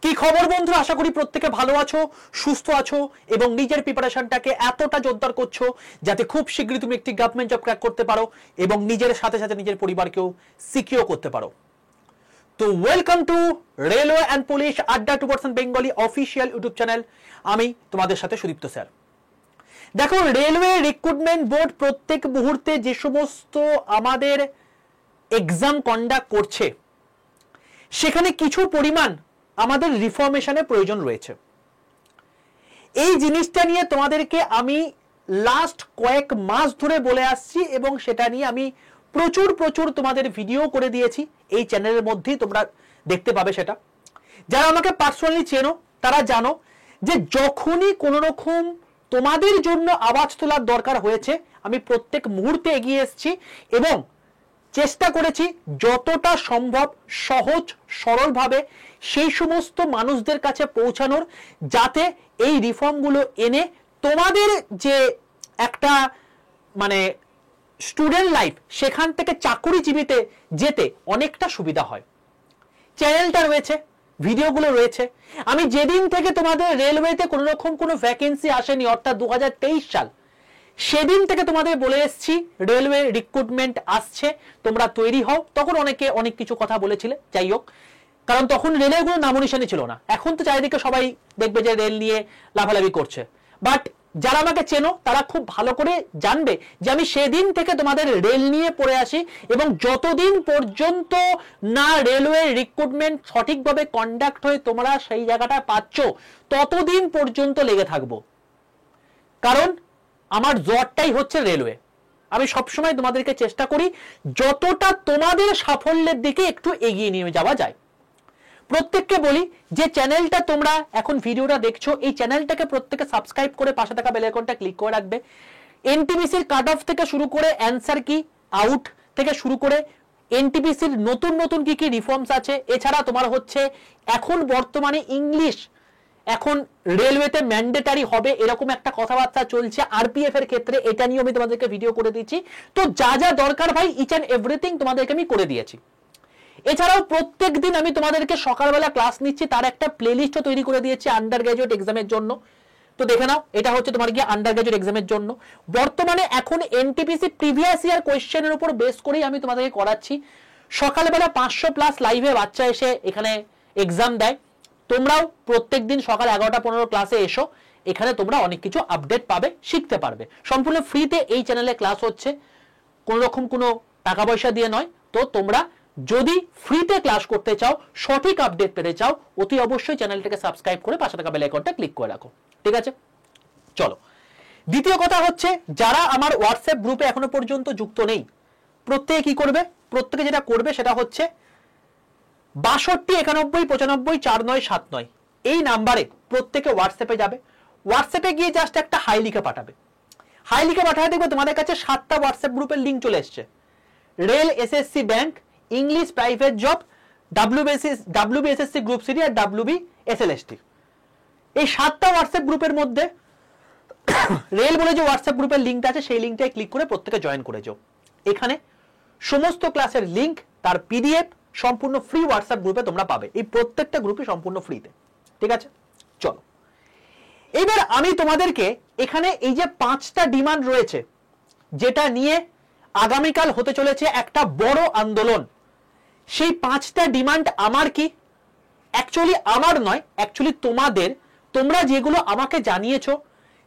কি খবর বন্ধুরা, আশা করি প্রত্যেকে ভালো আছো, সুস্থ আছো এবং নিজের প্রিপারেশনটাকে এতটা জোরদার করছো যাতে খুব শীঘ্রই তুমি একটি গভর্নমেন্ট জব ক্র্যাক করতে পারো এবং নিজের সাথে সাথে নিজের পরিবারকেও সিকিউর করতে পারো। তো welcome to railway and police আড্ডা 2% বেঙ্গলি অফিসিয়াল ইউটিউব চ্যানেল। আমি তোমাদের সাথে সুদীপ্ত স্যার। দেখো, রেলওয়ে রিক্রুটমেন্ট বোর্ড প্রত্যেক মুহূর্তে যে সমস্ত আমাদের এক্সাম কন্ডাক্ট করছে সেখানে কিছু পরিমাণ আমাদের রিফর্মেশনের প্রয়োজন রয়েছে। এই জিনিসটা নিয়ে তোমাদেরকে আমি লাস্ট কয়েক মাস ধরে বলে আসছি এবং সেটা নিয়ে আমি প্রচুর তোমাদের ভিডিও করে দিয়েছি। এই চ্যানেলের মধ্যেই তোমরা দেখতে পাবে সেটা। যারা আমাকে পার্সোনালি চেনো তারা জানো যে যখনই কোনো রকম তোমাদের জন্য আওয়াজ তোলার দরকার হয়েছে আমি প্রত্যেক মুহূর্তে এগিয়ে এসেছি এবং চেষ্টা করেছি যতটা সম্ভব সহজ সরলভাবে সেই সমস্ত মানুষদের কাছে পৌঁছানোর, যাতে এই রিফর্মগুলো এনে তোমাদের যে একটা মানে স্টুডেন্ট লাইফ সেখান থেকে চাকুরিজীবীতে যেতে অনেকটা সুবিধা হয়। চ্যানেলটা রয়েছে, ভিডিওগুলো রয়েছে। আমি যেদিন থেকে তোমাদের রেলওয়েতে কোনো রকম কোনো ভ্যাকেন্সি আসেনি অর্থাৎ 2023 সাল, সেদিন থেকে তোমাদের বলে এসেছি রেলওয়ে রিক্রুটমেন্ট আসছে, তোমরা তৈরি হও। তখন অনেকে অনেক কিছু কথা বলেছিলে, যাই হোক, কারণ তখন রেলের কোনো নামনিশানি ছিল না। এখন তো চারিদিকে সবাই দেখবে যে রেল নিয়ে লাফালাফি করছে, বাট যারা আমাকে চেনো তারা খুব ভালো করে জানবে যে আমি সেদিন থেকে তোমাদের রেল নিয়ে পড়ে আসি এবং যতদিন পর্যন্ত না রেলওয়ে রিক্রুটমেন্ট সঠিকভাবে কন্ডাক্ট হয়ে তোমরা সেই জায়গাটা পাচ্ছ ততদিন পর্যন্ত লেগে থাকবো। কারণ আমার জোরটাই হচ্ছে রেলওয়ে। আমি সবসময় তোমাদেরকে চেষ্টা করি যতটা তোমাদের সাফল্যের দিকে একটু এগিয়ে নিয়ে যাওয়া যায়। প্রত্যেককে বলি যে চ্যানেলটা তোমরা এখন ভিডিওটা দেখছো, এই চ্যানেলটাকে প্রত্যেকে সাবস্ক্রাইব করে পাশে থাকা বেল আইকনটা ক্লিক করে রাখবে। এনটিপিসির কাট অফ থেকে শুরু করে অ্যান্সার কি আউট থেকে শুরু করে এনটিপিসির নতুন কি কি রিফর্মস আছে, এছাড়া তোমার হচ্ছে এখন বর্তমানে ইংলিশ এখন রেলওয়েতে ম্যান্ডেটারি হবে এরকম একটা কথাবার্তা চলছে আরপিএফ এর ক্ষেত্রে, এটা নিয়ে আমি তোমাদেরকে ভিডিও করে দিচ্ছি। তো যা যা দরকার ভাই ইচ অ্যান্ড এভরিথিং তোমাদেরকে আমি করে দিয়েছি। এছাড়াও প্রত্যেক দিন আমি তোমাদেরকে সকালবেলা ক্লাস নিচ্ছি, তার একটা প্লেলিস্টও তৈরি করে দিয়েছি আন্ডার গ্র্যাজুয়েট এক্সামের জন্য। তো দেখে নাও, এটা হচ্ছে তোমার গিয়ে আন্ডার গ্র্যাজুয়েট এক্সামের জন্য। বর্তমানে এখন এনটিপিসি প্রিভিয়াস ইয়ার কোয়েশ্চেনের উপর বেস করেই আমি তোমাদেরকে করাচ্ছি। সকালবেলা 500+ লাইভে বাচ্চা এসে এখানে এক্সাম দেয়। তোমরাও প্রত্যেক দিন সকাল 11টা 15 ক্লাসে এসো, এখানে তোমরা অনেক কিছু আপডেট পাবে, শিখতে পারবে। সম্পূর্ণ ফ্রিতে এই চ্যানেলে ক্লাস হচ্ছে, কোনো রকম কোনো টাকা পয়সা দিয়ে নয়। তো তোমরা যদি ফ্রিতে ক্লাস করতে চাও, সঠিক আপডেট পেতে চাও, অতি অবশ্যই চ্যানেলটাকে সাবস্ক্রাইব করে পাশে থাকা বেল আইকনটা ক্লিক করে রাখো। ঠিক আছে, চলো। দ্বিতীয় কথা হচ্ছে, যারা আমার হোয়াটসঅ্যাপ গ্রুপে এখনো পর্যন্ত যুক্ত নেই, প্রত্যেকে কি করবে? প্রত্যেকে যেটা করবে সেটা হচ্ছে 62 91 95 4979 এই নাম্বারে প্রত্যেকে হোয়াটসঅ্যাপে যাবে। হোয়াটসঅ্যাপে গিয়ে জাস্ট একটা হাই লিখে পাঠাবে। হাই লিখে পাঠাতে দেখবে তোমাদের কাছে 7টা হোয়াটসঅ্যাপ গ্রুপের লিঙ্ক চলে এসছে। Rail, SSC bank, English private job, WBSSC group C আর ডাব্লিউবি এসএলএসটি। এই 7টা হোয়াটসঅ্যাপ গ্রুপের মধ্যে রেল বলে যে হোয়াটসঅ্যাপ গ্রুপের লিঙ্কটা আছে সেই লিঙ্কটায় ক্লিক করে প্রত্যেকে জয়েন করে যাও। এখানে সমস্ত ক্লাসের লিঙ্ক, তার পিডিএফ সম্পূর্ণ ফ্রি হোয়াটসঅ্যাপ গ্রুপে তোমরা পাবে। এই প্রত্যেকটা গ্রুপে সম্পূর্ণ ফ্রিতে। ঠিক আছে, চলো। এবার আমি তোমাদেরকে এখানে এই যে 5টা ডিমান্ড রয়েছে, যেটা নিয়ে আগামীকাল হতে চলেছে একটা বড় আন্দোলন, সেই 5টা ডিমান্ড আমার কি? অ্যাকচুয়ালি আমার নয়, অ্যাকচুয়ালি তোমাদের। তোমরা যেগুলো আমাকে জানিয়েছো,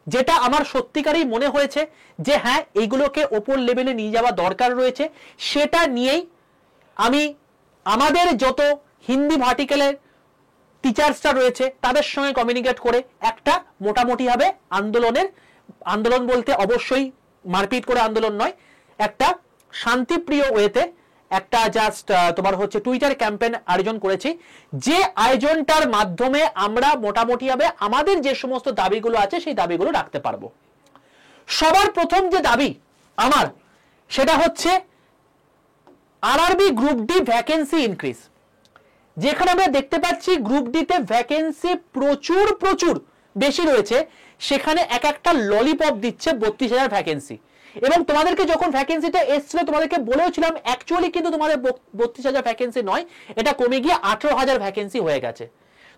যেটা আমার সত্যিকারই মনে হয়েছে যে হ্যাঁ এইগুলোকে ওপর লেভেলে নিয়ে যাওয়া দরকার রয়েছে, সেটা নিয়েই আমি আমাদের যত হিন্দি ভার্টিক্যালের টিচার্সরা রয়েছে তাদের সঙ্গে কমিউনিকেট করে একটা মোটামুটি ভাবে আন্দোলন বলতে অবশ্যই মারপিট করে আন্দোলন নয়, একটা শান্তিপ্রিয় ওয়েতে একটা জাস্ট তোমার হচ্ছে টুইটার ক্যাম্পেইন আয়োজন করেছি, যে আয়োজনটার মাধ্যমে আমরা মোটামুটি ভাবে আমাদের যে সমস্ত দাবিগুলো আছে সেই দাবিগুলো রাখতে পারবো। সবার প্রথম যে দাবি আমার, সেটা হচ্ছে RRB group D vacancy increase. যেখানে আমরা দেখতে পাচ্ছি গ্রুপ ডি তে ভ্যাকেন্সি প্রচুর বেশি রয়েছে, সেখানে এক একটা ললিপপ দিচ্ছে 32,000 ভ্যাকেন্সি। এবং তোমাদেরকে যখন ভ্যাকেন্সিটা এসেছিল তোমাদেরকে বলেওছিলাম অ্যাকচুয়ালি কিন্তু তোমাদের 32,000 ভ্যাকেন্সি নয়, এটা কমে গিয়ে 18,000 ভ্যাকেন্সি হয়ে গেছে।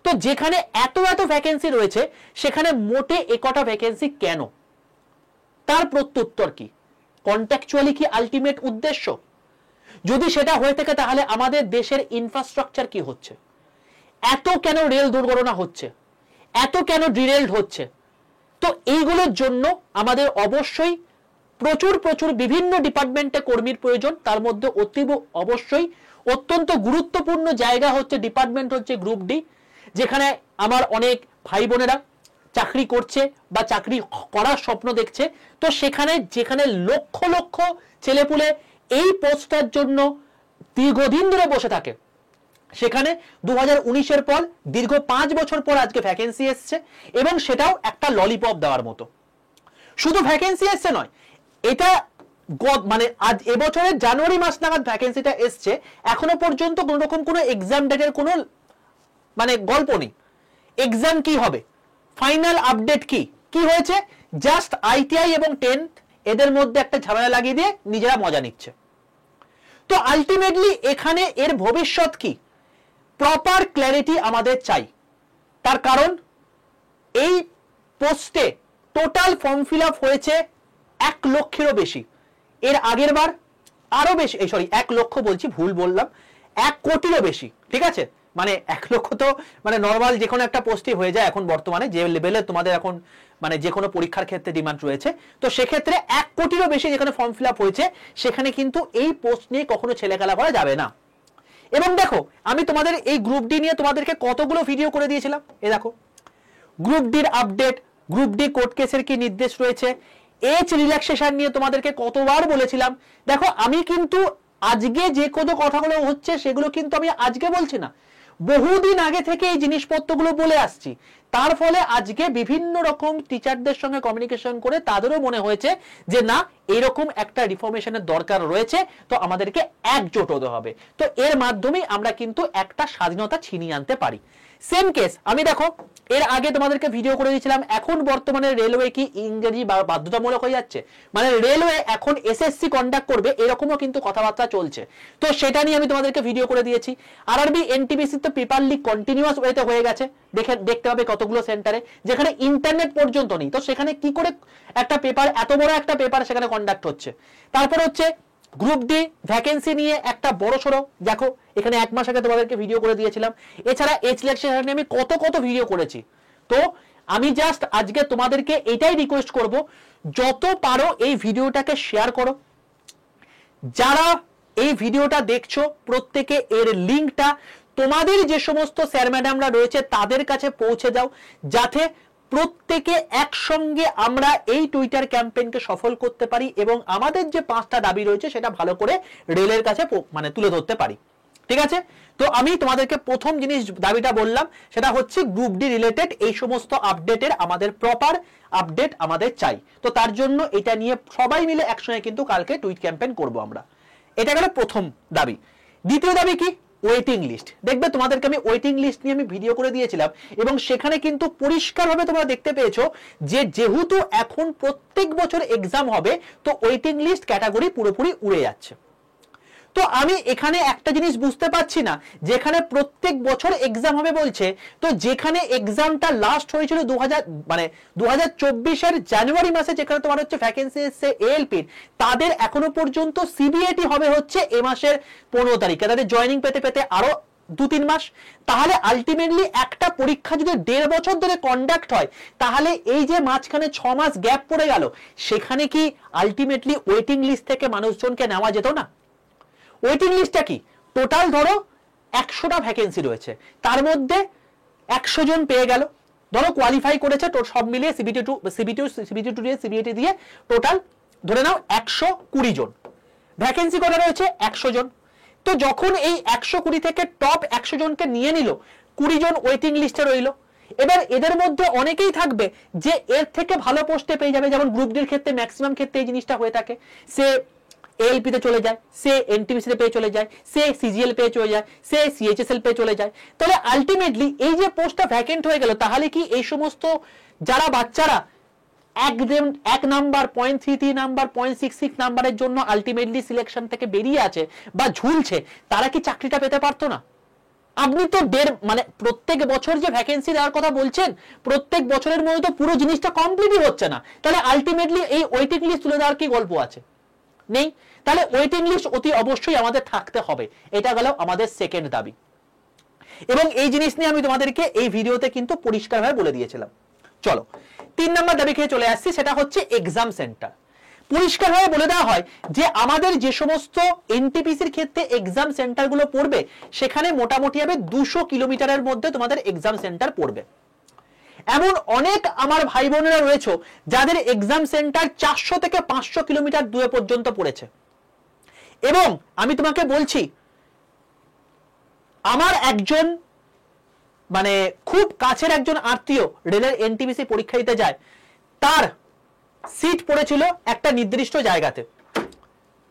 তো যেখানে এত এত ভ্যাকেন্সি রয়েছে সেখানে মোটে একটা ভ্যাকেন্সি কেন? তার প্রত্যুত্তর কি? কন্ট্রাকচুয়ালি কি আলটিমেট উদ্দেশ্য? যদি সেটা হয়ে থাকে তাহলে আমাদের দেশের ইনফ্রাস্ট্রাকচার কি হচ্ছে? এত কেন রেল দুর্ঘটনা হচ্ছে? এত কেন ডিরেলড হচ্ছে? তো এইগুলোর জন্য আমাদের অবশ্যই প্রচুর প্রচুর বিভিন্ন ডিপার্টমেন্টে কর্মীর প্রয়োজন। তার মধ্যে অতীব অবশ্যই অত্যন্ত গুরুত্বপূর্ণ জায়গা হচ্ছে ডিপার্টমেন্ট হচ্ছে গ্রুপ ডি, যেখানে আমার অনেক ভাই বোনেরা চাকরি করছে বা চাকরি করার স্বপ্ন দেখছে। তো সেখানে যেখানে লক্ষ লক্ষ ছেলেপুলে এই পোস্টটার জন্য দীর্ঘদিন ধরে বসে থাকে, সেখানে 2019-এর পর দীর্ঘ 5 বছর পর আজকে ভ্যাকেন্সি এসছে, এবং সেটাও একটা ললিপপ দেওয়ার মতো। শুধু ভ্যাকেন্সি এসছে নয়, এটা মানে আজ এবছরের জানুয়ারি মাস নাগাদ ভ্যাকেন্সিটা এসছে, এখনো পর্যন্ত কোন রকম কোনো এক্সাম ডেটের কোনো মানে গল্প নেই। এক্সাম কি হবে, ফাইনাল আপডেট কি কি হয়েছে, জাস্ট আইটিআই এবং 10th এদের মধ্যে একটা ঝামেলা লাগিয়ে দিয়ে নিজেরা মজা নিচ্ছে। তো আলটিমেটলি এখানে এর ভবিষ্যৎ কি, প্রপার ক্ল্যারিটি আমাদের চাই। তার কারণ এই পোস্টে টোটাল ফর্ম ফিল আপ হয়েছে 1 লক্ষেরও বেশি। এর আগের বার আরো বেশি, এই সরি 1 লক্ষ বলছি, ভুল বললাম, 1 কোটিরও বেশি। ঠিক আছে, মানে 1 লক্ষ তো মানে নর্মাল যে কোনো একটা পোস্টই হয়ে যায় এখন বর্তমানে, যে লেভেলে তোমাদের এখন মানে যে কোনো পরীক্ষার ক্ষেত্রে ডিমান্ড রয়েছে। তো সেক্ষেত্রে 1 কোটিরও বেশি যেখানে ফর্ম ফিল আপ হয়েছে, সেখানে কিন্তু এই পোস্ট নিয়ে কখনো ছেলেখেলা করা যাবে না। এবং দেখো, আমি তোমাদের এই গ্রুপ ডি নিয়ে তোমাদেরকে কতগুলো ভিডিও করে দিয়েছিলাম। এ দেখো, গ্রুপ ডির আপডেট, গ্রুপ ডি কোর্ট কেসের কি নির্দেশ রয়েছে, এজ রিল্যাক্সেশন নিয়ে তোমাদেরকে কতবার বলেছিলাম। দেখো, আমি কিন্তু আজকে যে কোনো কথাগুলো হচ্ছে সেগুলো কিন্তু আমি আজকে বলছি না, বহুদিন আগে থেকে এই জিনিসপত্রগুলো বলে আসছি। তার ফলে আজকে বিভিন্ন রকম টিচারদের সঙ্গে কমিউনিকেশন করে তাদেরও মনে হয়েছে যে না, এরকম একটা রিফর্মেশনের দরকার রয়েছে, তো আমাদেরকে একজোট হতে হবে। তো এর মাধ্যমে আমরা কিন্তু একটা স্বাধীনতা ছিনিয়ে আনতে পারি। সেম কেস আমি দেখো এর আগে তোমাদেরকে ভিডিও করে দিয়েছিলাম, এখন বর্তমানে রেলওয়ে কি ইংরেজি বাধ্যতামূলক হয়ে যাচ্ছে, মানে রেলওয়ে এখন এসএসসি কন্ডাক্ট করবে, এরকমও কিন্তু কথাবার্তা চলছে। তো সেটা নিয়ে আমি তোমাদেরকে ভিডিও করে দিয়েছি। আরআরবি এনটিপিসি তো পেপার লিক কন্টিনিউয়াস ওয়েতে হয়ে গেছে, দেখতে হবে কতগুলো সেন্টারে যেখানে ইন্টারনেট পর্যন্ত নেই, তো সেখানে কি করে একটা পেপার, এত বড় একটা পেপার সেখানে কন্ডাক্ট হচ্ছে। তারপর হচ্ছে গ্রুপ ডি ভ্যাকেন্সি নিয়ে একটা বড় সড়ো, দেখো এখানে 1 মাস আগে তোমাদেরকে ভিডিও করে দিয়েছিলাম। এছাড়া এজ সিলেকশন নিয়ে আমি কত কত ভিডিও করেছি। তো আমি জাস্ট আজকে তোমাদেরকে এটাই রিকোয়েস্ট করব, যত পারো এই ভিডিওটাকে শেয়ার করো। যারা এই ভিডিওটা দেখছো প্রত্যেকে এর লিঙ্কটা তোমাদের যে সমস্ত স্যার ম্যাডামরা রয়েছে তাদের কাছে পৌঁছে দাও, যাতে প্রত্যেকে একসঙ্গে আমরা এই টুইটার ক্যাম্পেইনকে সফল করতে পারি এবং আমাদের যে 5টা দাবি রয়েছে সেটা ভালো করে রেলের কাছে মানে তুলে ধরতে পারি। ঠিক আছে, তো আমি তোমাদেরকে প্রথম জিনিস দাবিটা বললাম, সেটা হচ্ছে গ্রুপ ডি রিলেটেড এই সমস্ত আপডেটের আমাদের প্রপার আপডেট আমাদের চাই। তো তার জন্য এটা নিয়ে সবাই মিলে একসঙ্গে কিন্তু কালকে টুইট ক্যাম্পেইন করব আমরা। এটা গেল প্রথম দাবি। দ্বিতীয় দাবি কি, ওয়েটিং লিস্ট। দেখবে তোমাদেরকে আমি ওয়েটিং লিস্ট নিয়ে আমি ভিডিও করে দিয়েছিলাম এবং সেখানে কিন্তু পরিষ্কারভাবে তোমরা দেখতে পেয়েছো যে যেহেতু এখন প্রত্যেক বছর এক্সাম হবে, তো ওয়েটিং লিস্ট ক্যাটাগরি পুরোপুরি উড়ে যাচ্ছে। তো আমি এখানে একটা জিনিস বুঝতে পারছি না, যেখানে প্রত্যেক বছর এক্সাম হবে বলছে, তো যেখানে এক্সামটা লাস্ট হয়েছিল 2024-এর জানুয়ারি মাসে, যেখানে তোমার হচ্ছে ভ্যাকেন্সি এসছে এএলপির, তাদের এখনো পর্যন্ত সিবিএটি হবে হচ্ছে এ মাসের 15 তারিখে, তাদের জয়েনিং পেতে পেতে আরো 2-3 মাস। তাহলে আলটিমেটলি একটা পরীক্ষা যদি 1.5 বছর ধরে কন্ডাক্ট হয়, তাহলে এই যে মাঝখানে 6 মাস গ্যাপ পড়ে গেল, সেখানে কি আলটিমেটলি ওয়েটিং লিস্ট থেকে মানুষজনকে নেওয়া যেত না? ওয়েটিং লিস্টটা কি, টোটাল ধরো 100টা ভ্যাকেন্সি রয়েছে, তার মধ্যে 100 জন পেয়ে গেল, ধরো কোয়ালিফাই করেছে, তো সব মিলিয়ে সিবিটি দিয়ে সিবিএটি দিয়ে টোটাল ধরে নাও 120 জন। ভ্যাকেন্সি কটা রয়েছে 100 জন। তো যখন এই 120 থেকে টপ 100 জনকে নিয়ে নিল, 20 জন ওয়েটিং লিস্টে রইল। এবার এদের মধ্যে অনেকেই থাকবে যে এর থেকে ভালো পোস্টে পেয়ে যাবে, যেমন গ্রুপ ডির ক্ষেত্রে ম্যাক্সিমাম ক্ষেত্রে এই জিনিসটা হয়ে থাকে, সে এএলপি তে চলে যায়, সে এনটিপিসি তে পেয়ে চলে যায়, সে সিজিএল পেয়ে চলে যায়, সে সিএইচএসএল পেয়ে চলে যায়। তাহলে আলটিমেটলি এই যে পোস্টটা ভ্যাকেন্ট হয়ে গেল, তাহলে কি এই সমস্ত যারা বাচ্চারা 1 নাম্বার 0.33 নাম্বার 0.66 নাম্বারের জন্য আলটিমেটলি সিলেকশন থেকে বেরিয়ে আছে বা ঝুলছে, তারা কি চাকরিটা পেতে পারতো না? আপনি তো মানে প্রত্যেক বছর যে ভ্যাকেন্সি দেওয়ার কথা বলছেন, প্রত্যেক বছরের মধ্যে তো পুরো জিনিসটা কমপ্লিটই হচ্ছে না, তাহলে আলটিমেটলি এই ওয়েটিং লিস্ট তুলে দেওয়ার কি গল্প আছে? নেই। তাহলে ওয়েটিং লিস্ট অতি অবশ্যই আমাদের থাকতে হবে, এটা গেল আমাদের সেকেন্ড দাবি। এবং এই জিনিস নিয়ে আমি তোমাদেরকে এই ভিডিওতে কিন্তু পরিষ্কারভাবে বলে দিয়েছিলাম। চলো 3 নম্বর দাবি খেয়ে চলে আসছি, সেটা হচ্ছে এক্সাম সেন্টার। পরিষ্কারভাবে বলে দেওয়া হয় যে আমাদের যে সমস্ত এনটিপিসির ক্ষেত্রে এক্সাম সেন্টারগুলো পড়বে, সেখানে মোটামুটি হবে 200 কিলোমিটারের মধ্যে তোমাদের এক্সাম সেন্টার পড়বে। এমন অনেক আমার ভাই বোনেরা রয়েছে যাদের এক্সাম সেন্টার 400 থেকে 500 কিলোমিটার দূরে পর্যন্ত পড়েছে। এবং আমি তোমাকে বলছি, আমার একজন মানে খুব কাছের একজন আত্মীয় রেলের এনটিপিসি পরীক্ষা দিতে যায়, তার সিট পড়েছিল একটা নির্দিষ্ট জায়গাতে,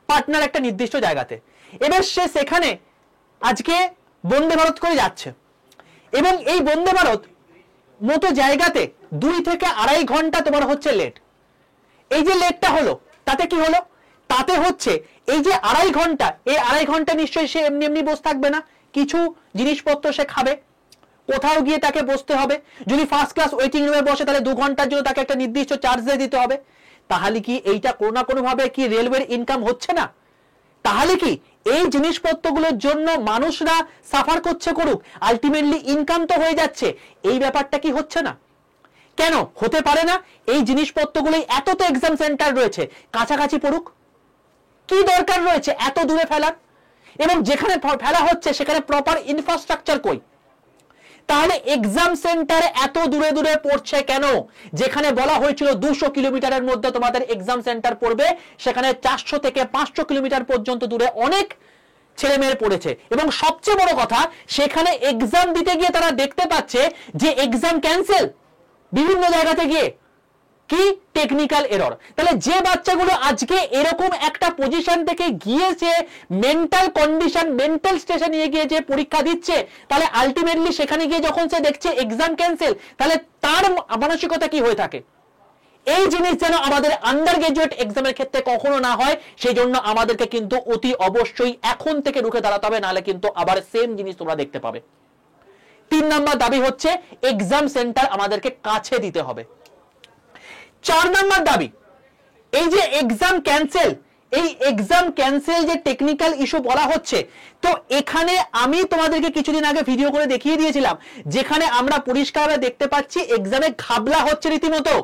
পাটনার একটা নির্দিষ্ট জায়গাতে। এবার সে সেখানে আজকে বন্দে ভারত করে যাচ্ছে, এবং এই বন্দে ভারত মতো জায়গাতে 2 থেকে 2.5 ঘন্টা তোমার হচ্ছে লেট। এই যে লেটটা হলো, তাতে কি হলো? তাতে হচ্ছে এই যে 2.5 ঘন্টা, এই 2.5 ঘন্টা নিশ্চয়ই সে এমনি এমনি বসে থাকবে না, কিছু জিনিসপত্র সে খাবে, কোথাও গিয়ে তাকে বসতে হবে। যদি ফার্স্ট ক্লাস ওয়েটিং রুমে বসে, তাহলে 2 ঘন্টার জন্য তাকে একটা নির্দিষ্ট চার্জ দিয়ে দিতে হবে। তাহলে কি এইটা কোনো না কোনো ভাবে কি রেলওয়ের ইনকাম হচ্ছে না? তাহলে কি এই জিনিসপত্রগুলোর জন্য মানুষরা সাফার করছে, করুক, আলটিমেটলি ইনকাম তো হয়ে যাচ্ছে, এই ব্যাপারটা কি হচ্ছে না? কেন হতে পারে না? এই জিনিসপত্রগুলো এত তো এক্সাম সেন্টার রয়েছে, কাছাকাছি পড়ুক, কি দরকার রয়েছে এত দূরে ফেলার? এবং যেখানে ফেলা হচ্ছে সেখানে প্রপার ইনফ্রাস্ট্রাকচার কই? তাহলে এক্সাম সেন্টারে এত দূরে দূরে পড়ছে কেন? যেখানে বলা হয়েছিল 200 কিলোমিটারের মধ্যে তোমাদের এক্সাম সেন্টার পড়বে, সেখানে 400 থেকে 500 কিলোমিটার পর্যন্ত দূরে অনেক ছেলে মেয়ে পড়েছে। এবং সবচেয়ে বড় কথা, সেখানে এক্সাম দিতে গিয়ে তারা দেখতে পাচ্ছে যে এক্সাম ক্যান্সেল বিভিন্ন জায়গাতে গিয়ে, কি টেকনিক্যাল এরর। তাহলে যে বাচ্চাগুলো আজকে এরকম একটা পজিশন থেকে গিয়েছে, মেন্টাল কন্ডিশন, মেন্টাল স্টেশন নিয়ে গিয়ে যে পরীক্ষা দিচ্ছে, তাহলে আলটিমেটলি সেখানে গিয়ে যখন সে দেখছে এক্সাম ক্যান্সেল, তাহলে তার মানসিকতা কি হয়ে থাকে? এই জিনিস যেন আমাদের আন্ডার গ্রাজুয়েট এক্সামের ক্ষেত্রে কখনো না হয়, সেই জন্য আমাদেরকে কিন্তু অতি অবশ্যই এখন থেকে রুখে দাঁড়াতে হবে, নাহলে কিন্তু আবার সেম জিনিস তোমরা দেখতে পাবে। 3 নম্বর দাবি হচ্ছে এক্সাম সেন্টার আমাদেরকে কাছে দিতে হবে। 4 নম্বর দাবি, এই যে এক্সাম ক্যান্সেল, এই এক্সাম ক্যান্সেল যে টেকনিক্যাল ইস্যু বলা হচ্ছে, তো এখানে আমি তোমাদেরকে কিছুদিন আগে ভিডিও করে দেখিয়ে দিয়েছিলাম, যেখানে আমরা পরিষ্কারভাবে দেখতে পাচ্ছি এক্সামে ঘাবলা হচ্ছে রীতিমতো।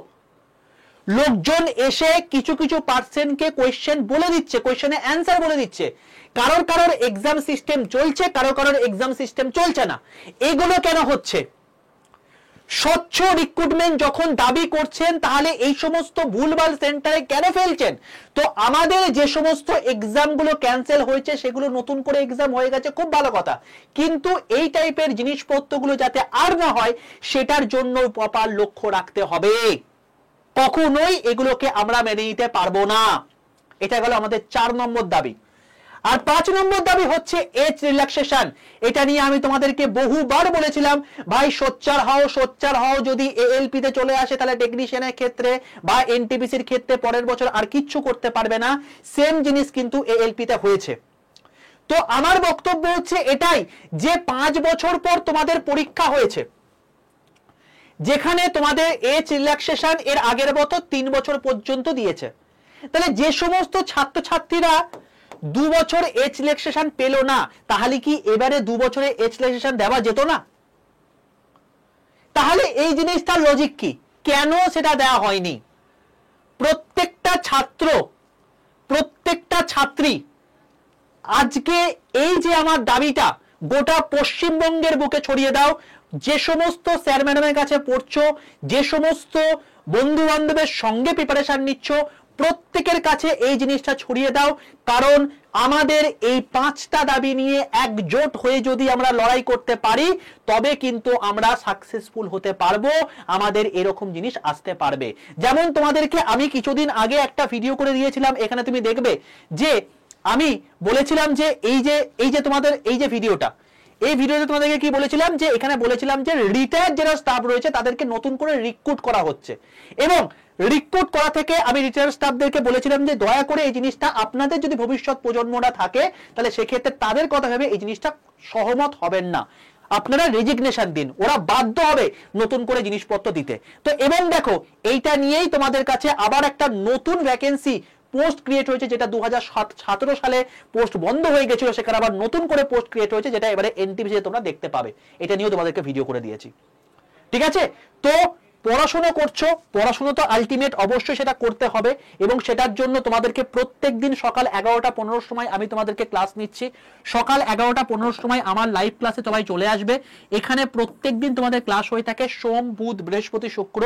লোকজন এসে কিছু কিছু পার্সেন্টকে কোয়েশ্চেন বলে দিচ্ছে, কোয়েশ্চেনের অ্যান্সার বলে দিচ্ছে। কারোর কারোর এক্সাম সিস্টেম চলছে, কারোর কারোর এক্সাম সিস্টেম চলছে না। এগুলো কেন হচ্ছে? স্বচ্ছ রিক্রুটমেন্ট যখন দাবি করছেন, তাহলে এই সমস্ত ভুলভাল সেন্টারে কেন ফেলছেন? তো আমাদের যে সমস্ত এক্সাম গুলো ক্যান্সেল হয়েছে, সেগুলো নতুন করে এক্সাম হয়ে গেছে, খুব ভালো কথা, কিন্তু এই টাইপের জিনিসপত্রগুলো যাতে আর না হয়, সেটার জন্য প্রপার লক্ষ্য রাখতে হবে। কখনোই এগুলোকে আমরা মেনে নিতে পারবো না। এটা গেল আমাদের 4 নম্বর দাবি। আর 5 নম্বর দাবি হচ্ছে এজ রিল্যাক্সেশন। এটা নিয়ে আমি তোমাদেরকে বহুবার বলেছিলাম, ভাই সোচ্চার হও, সোচ্চার হও। যদি এএলপি তে চলে আসে, তাহলে টেকনিশিয়ানের ক্ষেত্রে বা এনটিপিসির ক্ষেত্রে পরের বছর আর কিচ্ছু করতে পারবে না। সেম জিনিস কিন্তু এএলপি তে হয়েছে। তো আমার বক্তব্য হচ্ছে এটাই, যে 5 বছর পর তোমাদের পরীক্ষা হয়েছে, যেখানে তোমাদের এজ রিল্যাক্সেশন এর আগের বছর 3 বছর পর্যন্ত দিয়েছে। তাহলে যে সমস্ত ছাত্রছাত্রীরা 2 বছর এজ রিল্যাক্সেশন পেল না, তাহলে কি এবারে 2 বছরে এজ রিল্যাক্সেশন দেওয়া যেত না? তাহলে এই জিনিসটার লজিক কি? কেন সেটা দেওয়া হয়নি? প্রত্যেকটা ছাত্র, প্রত্যেকটা ছাত্রী, আজকে এই যে আমার দাবিটা গোটা পশ্চিমবঙ্গের বুকে ছড়িয়ে দাও। যে সমস্ত স্যার ম্যাডামের কাছে পড়ছো, যে সমস্ত বন্ধু বান্ধবের সঙ্গে প্রিপারেশন নিচ্ছ, প্রত্যেকের কাছে এই জিনিসটা ছড়িয়ে দাও। কারণ আমাদের এই 5টা দাবি নিয়ে একজোট হয়ে যদি আমরা লড়াই করতে পারি, তবে কিন্তু আমরা সাকসেসফুল হতে পারবো, আমাদের এরকম জিনিস আসতে পারবে। যেমন তোমাদেরকে আমি কিছুদিন আগে একটা ভিডিও করে দিয়েছিলাম, এখানে তুমি দেখবে যে আমি বলেছিলাম যে এই যে তোমাদের এই যে ভিডিওটা, এই ভিডিওতে তোমাদেরকে কি বলেছিলাম, যে এখানে বলেছিলাম যে রিটায়ার্ড যারা স্টাফ রয়েছে তাদেরকে নতুন করে রিক্রুট করা হচ্ছে, এবং রিক্রুট করা থেকে আমি রিটায়ার্ড স্টাফদেরকে বলেছিলাম যে দয়া করে এই জিনিসটা আপনাদের যদি ভবিষ্যৎ প্রজন্মরা থাকে তাহলে সেক্ষেত্রে তাদের কথা ভেবে এই জিনিসটা সহমত হবেন না, আপনারা রেজিগনেশন দিন, ওরা বাধ্য হবে নতুন করে জিনিসপত্র দিতে। তো এবং দেখো এইটা নিয়েই তোমাদের কাছে আবার একটা নতুন ভ্যাকেন্সি পোস্ট ক্রিয়েট হয়েছে, যেটা 2017 সালে পোস্ট বন্ধ হয়ে গেছিল, সেখানে আবার নতুন করে পোস্ট ক্রিয়েট হয়েছে, যেটা এবারে এনটিভিতে তোমরা দেখতে পাবে। এটা নিয়েও তোমাদেরকে ভিডিও করে দিয়েছি, ঠিক আছে? তো পড়াশোনা করছো, পড়াশোনা তো আলটিমেট অবশ্যই সেটা করতে হবে, এবং সেটার জন্য তোমাদেরকে প্রত্যেকদিন সকাল 11:15 সময় আমি তোমাদেরকে ক্লাস নিচ্ছি। সকাল 11:15 সময় আমার লাইভ ক্লাসে সবাই চলে আসবে। এখানে প্রত্যেকদিন তোমাদের ক্লাস হয়ে থাকে সোম, বুধ, বৃহস্পতি, শুক্র।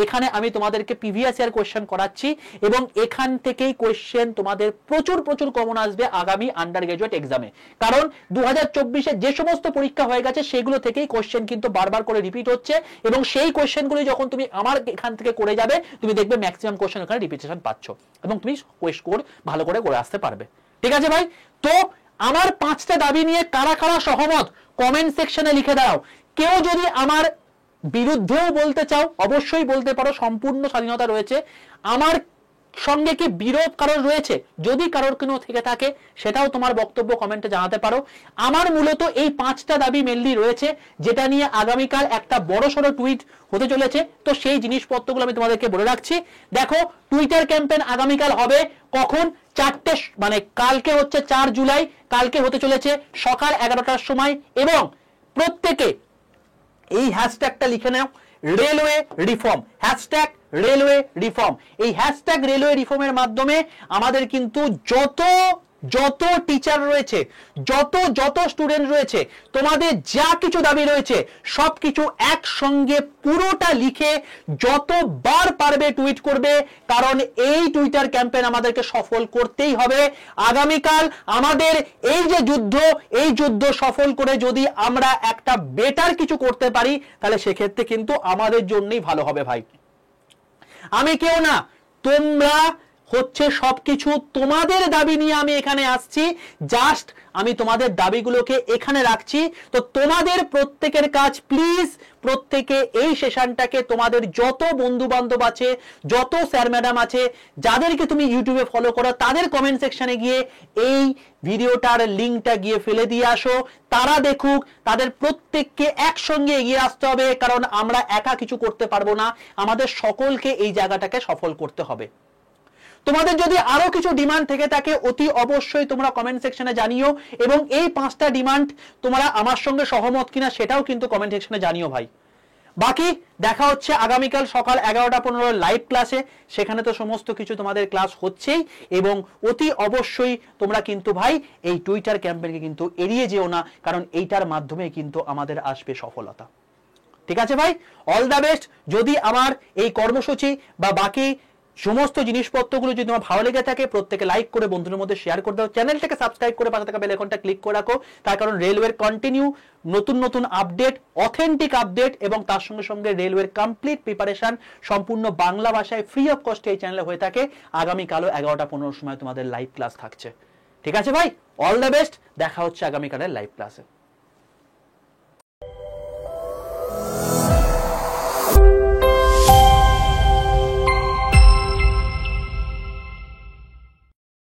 এখানে আমি তোমাদেরকে প্রিভিয়াস ইয়ার কোয়েশ্চেন করাচ্ছি, এবং এখান থেকেই কোয়েশ্চেন তোমাদের প্রচুর প্রচুর কমন আসবে আগামী আন্ডার গ্রাজুয়েট এক্সামে। কারণ 2024-এ যে সমস্ত পরীক্ষা হয়ে গেছে সেগুলো থেকেই কোয়েশ্চেন কিন্তু বারবার করে রিপিট হচ্ছে, এবং সেই কোয়েশ্চেনগুলি যখন তুমি আমার এখান থেকে করে যাবে তুমি দেখবে ম্যাক্সিমাম কোশ্চেন ওখানে রিপিটেশন পাচ্ছ, এবং তুমি স্কোর ভালো করে আসতে পারবে। ঠিক আছে ভাই? তো আমার 5টা দাবি নিয়ে কারা কারা সহমত কমেন্ট সেকশনে লিখে দাও। কেউ যদি আমার বিরুদ্ধেও বলতে চাও অবশ্যই বলতে পারো, সম্পূর্ণ স্বাধীনতা রয়েছে। আমার সঙ্গে কি বিরোধ কারোর রয়েছে, যদি কারোর কোনো থেকে থাকে সেটাও তোমার বক্তব্য কমেন্টে জানাতে পারো। আমার মূলত এই 5টা দাবি মেনলি রয়েছে, যেটা নিয়ে আগামীকাল একটা বড়সড় টুইট হতে চলেছে। তো সেই জিনিসপত্রগুলো আমি তোমাদেরকে বলে রাখছি। দেখো, টুইটার ক্যাম্পেইন আগামীকাল হবে কখন? 4টে, মানে কালকে হচ্ছে 4 জুলাই, কালকে হতে চলেছে সকাল 11টার সময়, এবং প্রত্যেকে এই হ্যাশট্যাগটা লিখে নাও, railway reform, hashtag railway reform. এই হ্যাশট্যাগ রেলওয়ে রিফর্মের মাধ্যমে আমাদের কিন্তু যত টিচার রয়েছে, যত স্টুডেন্ট রয়েছে, তোমাদের যা কিছু দাবি রয়েছে সবকিছু একসঙ্গে পুরোটা লিখে যতবার পারবে টুইট করবে, কারণ এই টুইটার ক্যাম্পেইন আমাদেরকে সফল করতেই হবে। আগামীকাল আমাদের এই যে যুদ্ধ, এই যুদ্ধ সফল করে যদি আমরা একটা বেটার কিছু করতে পারি তাহলে সেক্ষেত্রে কিন্তু আমাদের জন্যই ভালো হবে ভাই। আমি কেউ না, তোমরা হচ্ছে সবকিছু। তোমাদের দাবি নিয়ে আমি এখানে আসছি, জাস্ট আমি তোমাদের দাবিগুলোকে এখানে রাখছি। তো তোমাদের প্রত্যেকের কাজ, প্লিজ প্রত্যেকে এই সেশনটাকে তোমাদের যত বন্ধু বান্ধব আছে, যত স্যার ম্যাডাম আছে, যাদেরকে তুমি ইউটিউবে ফলো করো, তাদের কমেন্ট সেকশনে গিয়ে এই ভিডিওটার লিঙ্কটা গিয়ে ফেলে দিয়ে আসো। তারা দেখুক, তাদের প্রত্যেককে একসঙ্গে এগিয়ে আসতে হবে, কারণ আমরা একা কিছু করতে পারবো না, আমাদের সকলকে এই জায়গাটাকে সফল করতে হবে। তোমাদের যদি আরো কিছু ডিমান্ড থেকে থাকে অতি অবশ্যই তোমরা কমেন্ট সেকশনে জানিও, এবং এই 5টা ডিমান্ড তোমরা আমার সঙ্গে সহমত কিনা সেটাও কিন্তু কমেন্ট সেকশনে জানিও ভাই। বাকি দেখা হচ্ছে আগামীকাল সকাল 11:15 লাইভ ক্লাসে। সেখানে তো সমস্ত কিছু তোমাদের ক্লাস হচ্ছেই, এবং অতি অবশ্যই তোমরা কিন্তু ভাই এই টুইটার ক্যাম্পেইনকে কিন্তু এড়িয়ে যেও না, কারণ এইটার মাধ্যমে কিন্তু আমাদের আসবে সফলতা। ঠিক আছে ভাই? All the best. যদি আমার এই কর্মসূচি বা বাকি সমস্ত জিনিসপত্রগুলো যদি তোমার ভালো লেগে থাকে, প্রত্যেকে লাইক করে বন্ধুদের মধ্যে শেয়ার করে দাও, চ্যানেলটাকে সাবস্ক্রাইব করে পাশে থাকা বেল আইকনটা ক্লিক করে রাখো। তার কারণ রেলওয়ের কন্টিনিউ নতুন আপডেট, অথেন্টিক আপডেট, এবং তার সঙ্গে সঙ্গে রেলওয়ের কমপ্লিট প্রিপারেশন সম্পূর্ণ বাংলা ভাষায় ফ্রি অফ কস্টে এই চ্যানেলে হয়ে থাকে। আগামীকালও 11:15 সময় তোমাদের লাইভ ক্লাস থাকছে। ঠিক আছে ভাই? All the best. দেখা হচ্ছে আগামীকালের লাইভ ক্লাসে।